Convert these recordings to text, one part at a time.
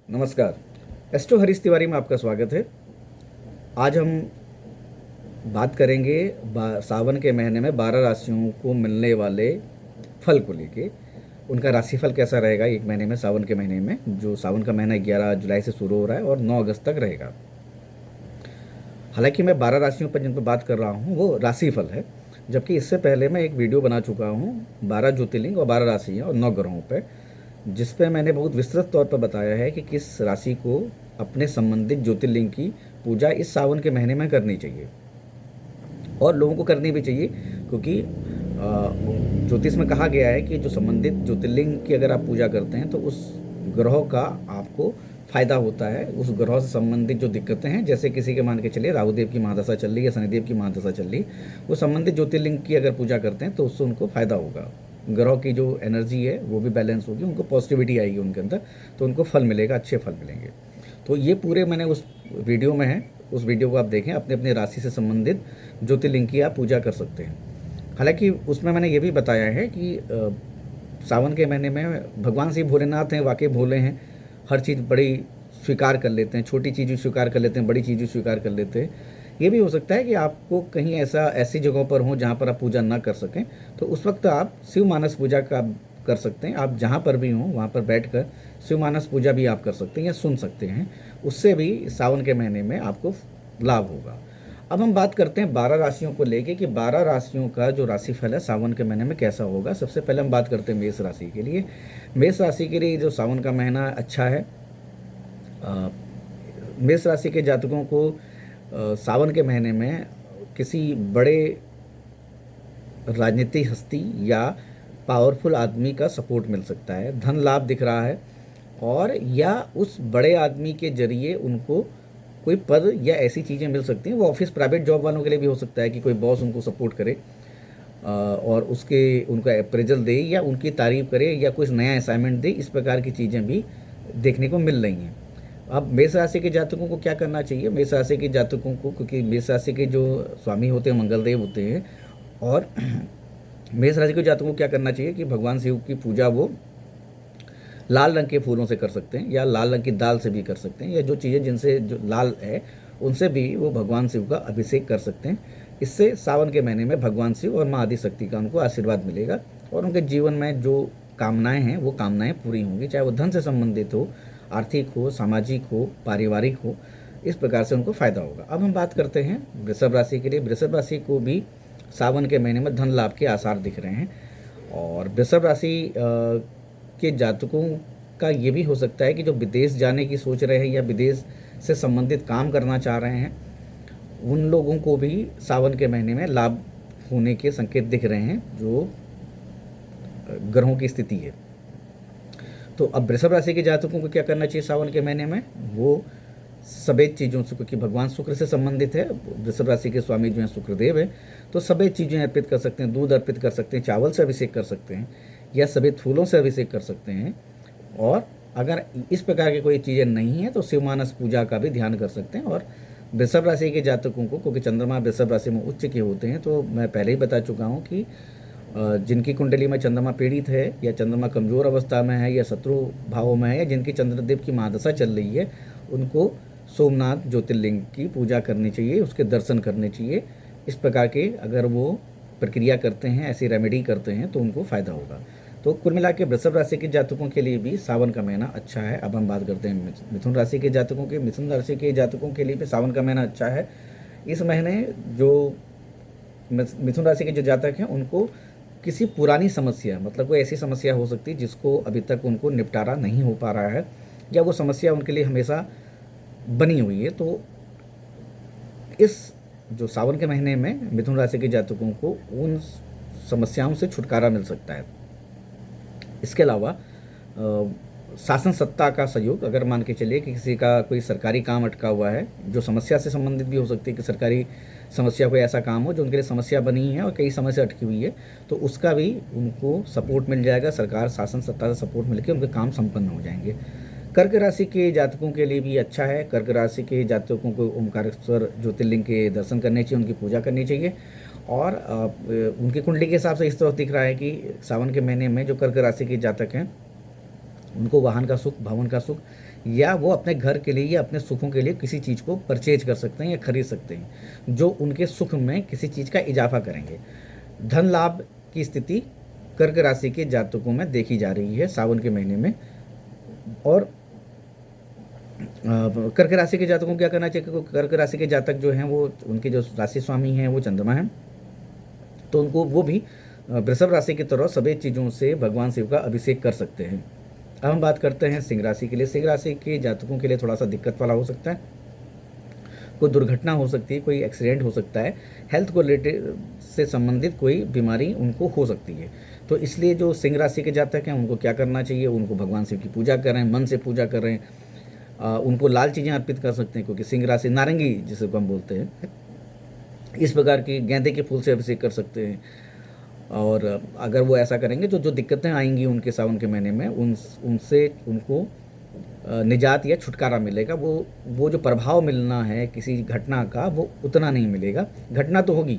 नमस्कार। एस्ट्रो हरीश तिवारी में आपका स्वागत है। आज हम बात करेंगे सावन के महीने में 12 राशियों को मिलने वाले फल को लेके। उनका राशिफल कैसा रहेगा एक महीने में, सावन के महीने में, जो सावन का महीना 11 जुलाई से शुरू हो रहा है और 9 अगस्त तक रहेगा। हालांकि मैं 12 राशियों पर जिन पर बात कर रहा हूँ वो राशिफल है, जबकि इससे पहले मैं एक वीडियो बना चुका हूँ 12 ज्योतिर्लिंग और 12 राशियाँ और 9 ग्रहों पर, जिस पे मैंने बहुत विस्तृत तौर पर बताया है कि किस राशि को अपने संबंधित ज्योतिर्लिंग की पूजा इस सावन के महीने में करनी चाहिए और लोगों को करनी भी चाहिए, क्योंकि ज्योतिष में कहा गया है कि जो संबंधित ज्योतिर्लिंग की अगर आप पूजा करते हैं तो उस ग्रह का आपको फ़ायदा होता है। उस ग्रह से संबंधित जो दिक्कतें हैं, जैसे किसी के मान के चलिए राहुदेव की महादशा चल रही है, शनिदेव की महादशा चल रही है, वो संबंधित ज्योतिर्लिंग की अगर पूजा करते हैं तो उससे उनको फ़ायदा होगा। ग्रह की जो एनर्जी है वो भी बैलेंस होगी, उनको पॉजिटिविटी आएगी उनके अंदर, तो उनको फल मिलेगा, अच्छे फल मिलेंगे। तो ये पूरे मैंने उस वीडियो में है, उस वीडियो को आप देखें। अपने अपने राशि से संबंधित ज्योतिर्लिंग की आप पूजा कर सकते हैं। हालांकि उसमें मैंने ये भी बताया है कि सावन के महीने में भगवान श्री भोलेनाथ हैं, वाकई भोले हैं, हर चीज़ बड़ी स्वीकार कर लेते हैं, छोटी चीज़ भी स्वीकार कर लेते हैं, बड़ी चीज़ भी स्वीकार कर लेते हैं। ये भी हो सकता है कि आपको कहीं ऐसी जगहों पर हो जहाँ पर आप पूजा ना कर सकें, तो उस वक्त आप शिव मानस पूजा का कर सकते हैं। आप जहाँ पर भी हों वहाँ पर बैठकर शिव मानस पूजा भी आप कर सकते हैं या सुन सकते हैं, उससे भी सावन के महीने में आपको लाभ होगा। अब हम बात करते हैं 12 राशियों को लेके कि 12 राशियों का जो राशिफल है सावन के महीने में कैसा होगा। सबसे पहले हम बात करते हैं मेष राशि के लिए। मेष राशि के लिए जो सावन का महीना अच्छा है। मेष राशि के जातकों को सावन के महीने में किसी बड़े राजनीतिक हस्ती या पावरफुल आदमी का सपोर्ट मिल सकता है, धन लाभ दिख रहा है, और या उस बड़े आदमी के जरिए उनको कोई पद या ऐसी चीज़ें मिल सकती हैं। वो ऑफिस प्राइवेट जॉब वालों के लिए भी हो सकता है कि कोई बॉस उनको सपोर्ट करे और उनका अप्रेजल दे या उनकी तारीफ करे या कुछ नया असाइनमेंट दे। इस प्रकार की चीज़ें भी देखने को मिल रही हैं। अब मेष राशि के जातकों को क्या करना चाहिए? मेष राशि के जातकों को, क्योंकि मेष राशि के जो स्वामी होते हैं मंगल देव होते हैं, और मेष राशि के जातकों को क्या करना चाहिए कि भगवान शिव की पूजा वो लाल रंग के फूलों से कर सकते हैं या लाल रंग की दाल से भी कर सकते हैं, या जो चीज़ें जिनसे जो लाल है उनसे भी वो भगवान शिव का अभिषेक कर सकते हैं। इससे सावन के महीने में भगवान शिव और माँ आदिशक्ति का उनको आशीर्वाद मिलेगा और उनके जीवन में जो कामनाएं हैं वो कामनाएं पूरी होंगी, चाहे वो धन से संबंधित हो, आर्थिक हो, सामाजिक हो, पारिवारिक हो। इस प्रकार से उनको फ़ायदा होगा। अब हम बात करते हैं वृषभ राशि के लिए। वृषभ राशि को भी सावन के महीने में धन लाभ के आसार दिख रहे हैं, और वृषभ राशि के जातकों का ये भी हो सकता है कि जो विदेश जाने की सोच रहे हैं या विदेश से संबंधित काम करना चाह रहे हैं, उन लोगों को भी सावन के महीने में लाभ होने के संकेत दिख रहे हैं, जो ग्रहों की स्थिति है। तो अब वृषभ राशि के जातकों को क्या करना चाहिए सावन के महीने में? वो सभी चीज़ों से, क्योंकि भगवान शुक्र से संबंधित है, वृषभ राशि के स्वामी जो हैं शुक्रदेव है, तो सभी चीज़ें अर्पित कर सकते हैं। दूध अर्पित कर सकते हैं, चावल से अभिषेक कर सकते हैं या सभी फूलों से अभिषेक कर सकते हैं। और अगर इस प्रकार की कोई चीज़ें नहीं हैं तो शिव मानस पूजा का भी ध्यान कर सकते हैं। और वृषभ राशि के जातकों को, क्योंकि चंद्रमा वृषभ राशि में उच्च के होते हैं, तो मैं पहले ही बता चुका हूँ कि जिनकी कुंडली में चंद्रमा पीड़ित है या चंद्रमा कमज़ोर अवस्था में है या शत्रु भावों में है या जिनकी चंद्रदेव की महादशा चल रही है, उनको सोमनाथ ज्योतिर्लिंग की पूजा करनी चाहिए, उसके दर्शन करने चाहिए। इस प्रकार के अगर वो प्रक्रिया करते हैं, ऐसी रेमेडी करते हैं, तो उनको फ़ायदा होगा। तो कुल मिला के वृषभ राशि के जातकों के लिए भी सावन का महीना अच्छा है। अब हम बात करते हैं मिथुन राशि के जातकों के। मिथुन राशि के जातकों के लिए भी सावन का महीना अच्छा है। इस महीने जो मिथुन राशि के जो जातक हैं उनको किसी पुरानी समस्या, मतलब कोई ऐसी समस्या हो सकती है जिसको अभी तक उनको निपटारा नहीं हो पा रहा है, या वो समस्या उनके लिए हमेशा बनी हुई है, तो इस जो सावन के महीने में मिथुन राशि के जातकों को उन समस्याओं से छुटकारा मिल सकता है। इसके अलावा शासन सत्ता का सहयोग, अगर मान के चलिए कि किसी का कोई सरकारी काम अटका हुआ है, जो समस्या से संबंधित भी हो सकती है कि सरकारी समस्या कोई ऐसा काम हो जो उनके लिए समस्या बनी है और कई समस्या अटकी हुई है, तो उसका भी उनको सपोर्ट मिल जाएगा। सरकार शासन सत्ता से सपोर्ट मिलकर उनके काम संपन्न हो जाएंगे। कर्क राशि के जातकों के लिए भी अच्छा है। कर्क राशि के जातकों को ओमकारेश्वर ज्योतिर्लिंग के दर्शन करने चाहिए, उनकी पूजा करनी चाहिए। और उनकी कुंडली के हिसाब से इस तरह दिख रहा है कि सावन के महीने में जो कर्क राशि के जातक हैं उनको वाहन का सुख, भवन का सुख, या वो अपने घर के लिए या अपने सुखों के लिए किसी चीज़ को परचेज कर सकते हैं या खरीद सकते हैं जो उनके सुख में किसी चीज़ का इजाफा करेंगे। धन लाभ की स्थिति कर्क राशि के जातकों में देखी जा रही है सावन के महीने में। और कर्क राशि के जातकों को क्या करना चाहिए, क्योंकि कर्क राशि के जातक जो हैं वो, उनके जो राशि स्वामी हैं वो चंद्रमा हैं, तो उनको वो भी वृषभ राशि की तरह सभी चीज़ों से भगवान शिव का अभिषेक कर सकते हैं। अब हम बात करते हैं सिंह राशि के लिए। सिंह राशि के जातकों के लिए थोड़ा सा दिक्कत वाला हो सकता है, कोई दुर्घटना हो सकती है, कोई एक्सीडेंट हो सकता है, हेल्थ को रिलेटेड से संबंधित कोई बीमारी उनको हो सकती है। तो इसलिए जो सिंह राशि के जातक हैं उनको क्या करना चाहिए, उनको भगवान शिव की पूजा करें, मन से पूजा करें, उनको लाल चीज़ें अर्पित कर सकते हैं, क्योंकि सिंह राशि नारंगी जिसे को हम बोलते हैं, इस प्रकार की गेंदे के फूल से अभिषेक कर सकते हैं। और अगर वो ऐसा करेंगे जो जो दिक्कतें आएंगी उनके सावन के महीने में, उनसे उनको निजात या छुटकारा मिलेगा। वो जो प्रभाव मिलना है किसी घटना का वो उतना नहीं मिलेगा। घटना तो होगी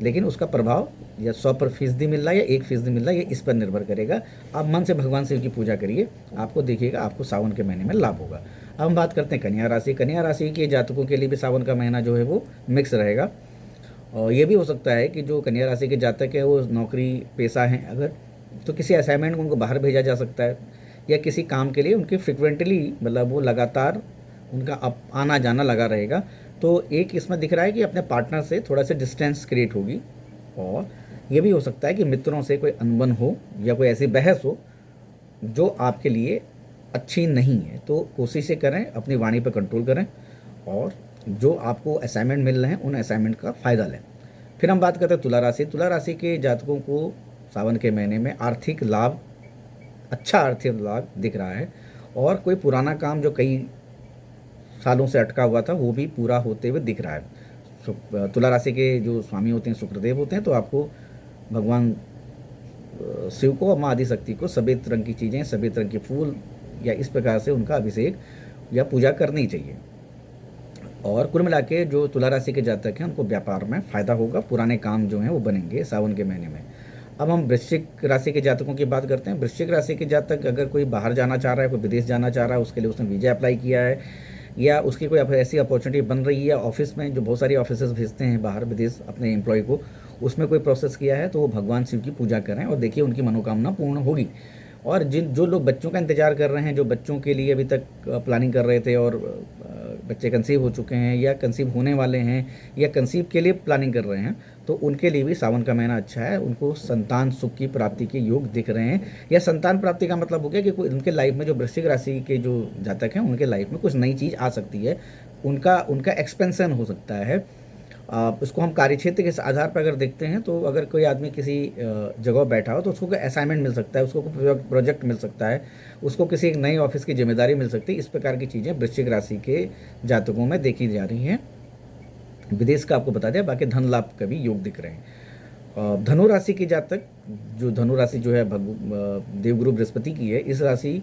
लेकिन उसका प्रभाव या 100% मिल रहा है या 1% मिल रहा है, ये इस पर निर्भर करेगा। आप मन से भगवान शिव की पूजा करिए, आपको देखिएगा आपको सावन के महीने में लाभ होगा। अब हम बात करते हैं कन्या राशि। कन्या राशि के जातकों के लिए भी सावन का महीना जो है वो मिक्स रहेगा। और ये भी हो सकता है कि जो कन्या राशि के जातक है वो नौकरी पेशा हैं अगर, तो किसी असाइनमेंट को उनको बाहर भेजा जा सकता है, या किसी काम के लिए उनके फ्रिक्वेंटली मतलब वो लगातार उनका आना जाना लगा रहेगा। तो एक इसमें दिख रहा है कि अपने पार्टनर से थोड़ा सा डिस्टेंस क्रिएट होगी। और ये भी हो सकता है कि मित्रों से कोई अनबन हो या कोई ऐसी बहस हो जो आपके लिए अच्छी नहीं है। तो कोशिश करें अपनी वाणी पर कंट्रोल करें और जो आपको असाइनमेंट मिल रहे हैं उन असाइनमेंट का फ़ायदा लें। फिर हम बात करते हैं तुला राशि। तुला राशि के जातकों को सावन के महीने में आर्थिक लाभ, अच्छा आर्थिक लाभ दिख रहा है, और कोई पुराना काम जो कई सालों से अटका हुआ था वो भी पूरा होते हुए दिख रहा है। तुला राशि के जो स्वामी होते हैं शुक्रदेव होते हैं, तो आपको भगवान शिव को और माँ आदिशक्ति को सभी तरह की चीज़ें, सभी तरह के फूल या इस प्रकार से उनका अभिषेक या पूजा करनी चाहिए। और कुल मिला के जो तुला राशि के जातक हैं उनको व्यापार में फ़ायदा होगा, पुराने काम जो हैं वो बनेंगे सावन के महीने में। अब हम वृश्चिक राशि के जातकों की बात करते हैं। वृश्चिक राशि के जातक अगर कोई बाहर जाना चाह रहा है, कोई विदेश जाना चाह रहा है, उसके लिए उसने वीज़ा अप्लाई किया है, या उसकी कोई ऐसी अपॉर्चुनिटी बन रही है ऑफिस में, जो बहुत सारी ऑफिसेज भेजते हैं बाहर विदेश अपने एम्प्लॉय को, उसमें कोई प्रोसेस किया है, तो वो भगवान शिव की पूजा करें और देखिए उनकी मनोकामना पूर्ण होगी। और जो लोग बच्चों का इंतज़ार कर रहे हैं, जो बच्चों के लिए अभी तक प्लानिंग कर रहे थे और बच्चे कंसीव हो चुके हैं या कंसीव होने वाले हैं या कंसीव के लिए प्लानिंग कर रहे हैं, तो उनके लिए भी सावन का महीना अच्छा है। उनको संतान सुख की प्राप्ति के योग दिख रहे हैं। या संतान प्राप्ति का मतलब हो गया कि कोई उनके लाइफ में, जो वृश्चिक राशि के जो जातक हैं उनके लाइफ में कुछ नई चीज़ आ सकती है, उनका एक्सपेंशन हो सकता है। इसको हम कार्यक्षेत्र के आधार पर अगर देखते हैं, तो अगर कोई आदमी किसी जगह बैठा हो तो उसको कोई असाइनमेंट मिल सकता है, उसको कोई प्रोजेक्ट मिल सकता है, उसको किसी एक नई ऑफिस की जिम्मेदारी मिल सकती है। इस प्रकार की चीज़ें वृश्चिक राशि के जातकों में देखी जा रही हैं। विदेश का आपको बता दिया, बाकी धन लाभ का भी योग दिख रहे हैं। धनु राशि के जातक, जो धनु राशि जो है देवगुरु बृहस्पति की है, इस राशि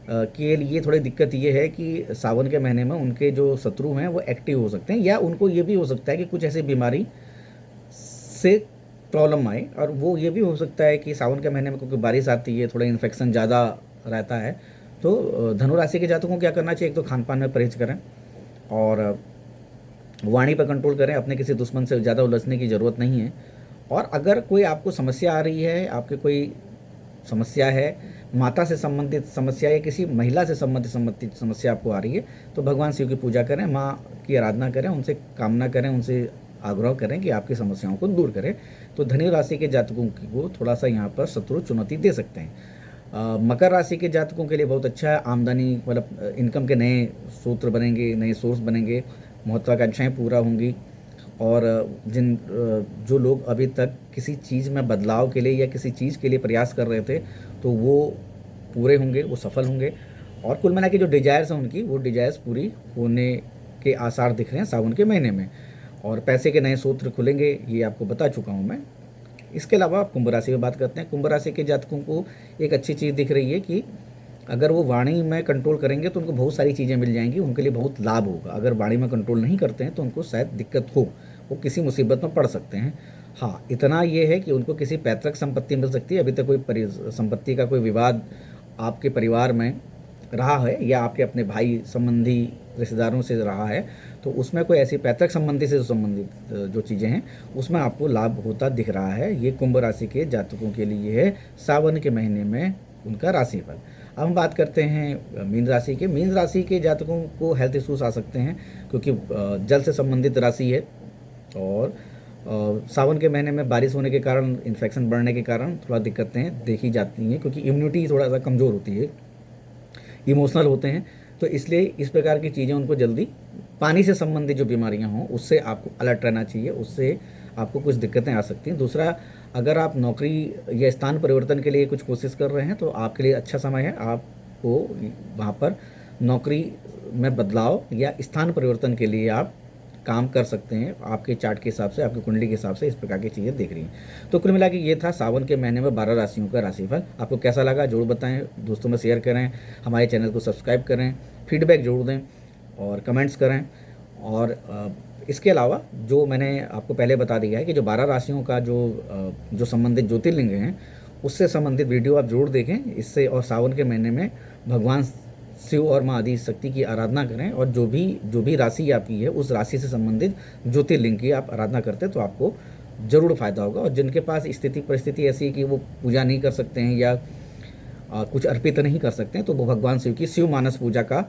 के लिए थोड़ी दिक्कत ये है कि सावन के महीने में उनके जो शत्रु हैं वो एक्टिव हो सकते हैं, या उनको ये भी हो सकता है कि कुछ ऐसी बीमारी से प्रॉब्लम आए। और वो ये भी हो सकता है कि सावन के महीने में क्योंकि बारिश आती है, थोड़ा इन्फेक्शन ज़्यादा रहता है, तो धनु राशि के जातकों को क्या करना चाहिए, एक तो खान पान में परहेज करें और वाणी पर कंट्रोल करें। अपने किसी दुश्मन से ज़्यादा उलझने की ज़रूरत नहीं है। और अगर कोई आपको समस्या आ रही है, आपके कोई समस्या है, माता से संबंधित समस्या या किसी महिला से संबंधित समस्या आपको आ रही है, तो भगवान शिव की पूजा करें, माँ की आराधना करें, उनसे कामना करें, उनसे आग्रह करें कि आपकी समस्याओं को दूर करें। तो धनु राशि के जातकों को थोड़ा सा यहाँ पर शत्रु चुनौती दे सकते हैं। मकर राशि के जातकों के लिए बहुत अच्छा है। आमदनी मतलब इनकम के नए सूत्र बनेंगे, नए सोर्स बनेंगे, महत्वाकांक्षाएँ पूरा होंगी। और जो लोग अभी तक किसी चीज़ में बदलाव के लिए या किसी चीज़ के लिए प्रयास कर रहे थे, तो वो पूरे होंगे, वो सफल होंगे। और कुल मिला के जो डिजायर्स हैं उनकी, वो डिजायर्स पूरी होने के आसार दिख रहे हैं सावन के महीने में। और पैसे के नए सूत्र खुलेंगे, ये आपको बता चुका हूँ मैं। इसके अलावा आप कुंभ राशि में बात करते हैं। कुंभ राशि के जातकों को एक अच्छी चीज़ दिख रही है कि अगर वो वाणी में कंट्रोल करेंगे तो उनको बहुत सारी चीज़ें मिल जाएंगी, उनके लिए बहुत लाभ होगा। अगर वाणी में कंट्रोल नहीं करते हैं तो उनको शायद दिक्कत हो, वो किसी मुसीबत में पड़ सकते हैं। हाँ, इतना ये है कि उनको किसी पैतृक संपत्ति मिल सकती है। अभी तक कोई संपत्ति का कोई विवाद आपके परिवार में रहा है या आपके अपने भाई संबंधी रिश्तेदारों से रहा है, तो उसमें कोई ऐसी पैतृक संबंधी से संबंधित जो चीज़ें हैं उसमें आपको लाभ होता दिख रहा है। ये कुंभ राशि के जातकों के लिए है सावन के महीने में उनका राशिफल। अब हम बात करते हैं मीन राशि के। मीन राशि के जातकों को हेल्थ इश्यूज आ सकते हैं क्योंकि जल से संबंधित राशि है, और सावन के महीने में बारिश होने के कारण, इन्फेक्शन बढ़ने के कारण थोड़ा दिक्कतें देखी जाती हैं क्योंकि इम्यूनिटी थोड़ा सा कमज़ोर होती है, इमोशनल होते हैं, तो इसलिए इस प्रकार की चीज़ें उनको जल्दी, पानी से संबंधित जो बीमारियां हों उससे आपको अलर्ट रहना चाहिए, उससे आपको कुछ दिक्कतें आ सकती हैं। दूसरा, अगर आप नौकरी या स्थान परिवर्तन के लिए कुछ कोशिश कर रहे हैं तो आपके लिए अच्छा समय है, आपको वहाँ पर नौकरी में बदलाव या स्थान परिवर्तन के लिए आप काम कर सकते हैं। आपके चार्ट के हिसाब से, आपकी कुंडली के हिसाब से इस प्रकार की चीज़ें दिख रही हैं। तो कुल मिला के ये था सावन के महीने में 12 राशियों का राशिफल। आपको कैसा लगा जरूर बताएं, दोस्तों में शेयर करें, हमारे चैनल को सब्सक्राइब करें, फीडबैक जरूर दें और कमेंट्स करें। और इसके अलावा जो मैंने आपको पहले बता दिया है कि जो 12 राशियों का जो संबंधित ज्योतिर्लिंग हैं उससे संबंधित वीडियो आप जरूर देखें इससे, और सावन के महीने में भगवान शिव और माँ आदि शक्ति की आराधना करें, और जो भी राशि आपकी है उस राशि से संबंधित ज्योतिर्लिंग की आप आराधना करते हैं तो आपको ज़रूर फायदा होगा। और जिनके पास स्थिति परिस्थिति ऐसी है कि वो पूजा नहीं कर सकते हैं या कुछ अर्पित नहीं कर सकते हैं, तो वो भगवान शिव की शिव मानस पूजा का,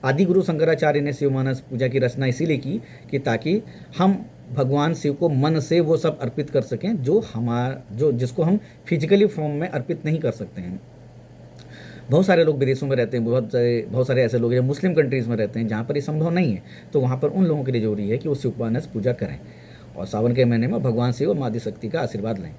आदि गुरु शंकराचार्य ने शिव मानस पूजा की रचना इसीलिए की कि ताकि हम भगवान शिव को मन से वो सब अर्पित कर सकें जो जिसको हम फिजिकली फॉर्म में अर्पित नहीं कर सकते हैं। बहुत सारे लोग विदेशों में रहते हैं, बहुत सारे ऐसे लोग हैं मुस्लिम कंट्रीज़ में रहते हैं जहाँ पर ये संभव नहीं है, तो वहाँ पर उन लोगों के लिए जरूरी है कि वो शिव मानस पूजा करें और सावन के महीने में भगवान शिव और माँ आदि शक्ति का आशीर्वाद लें।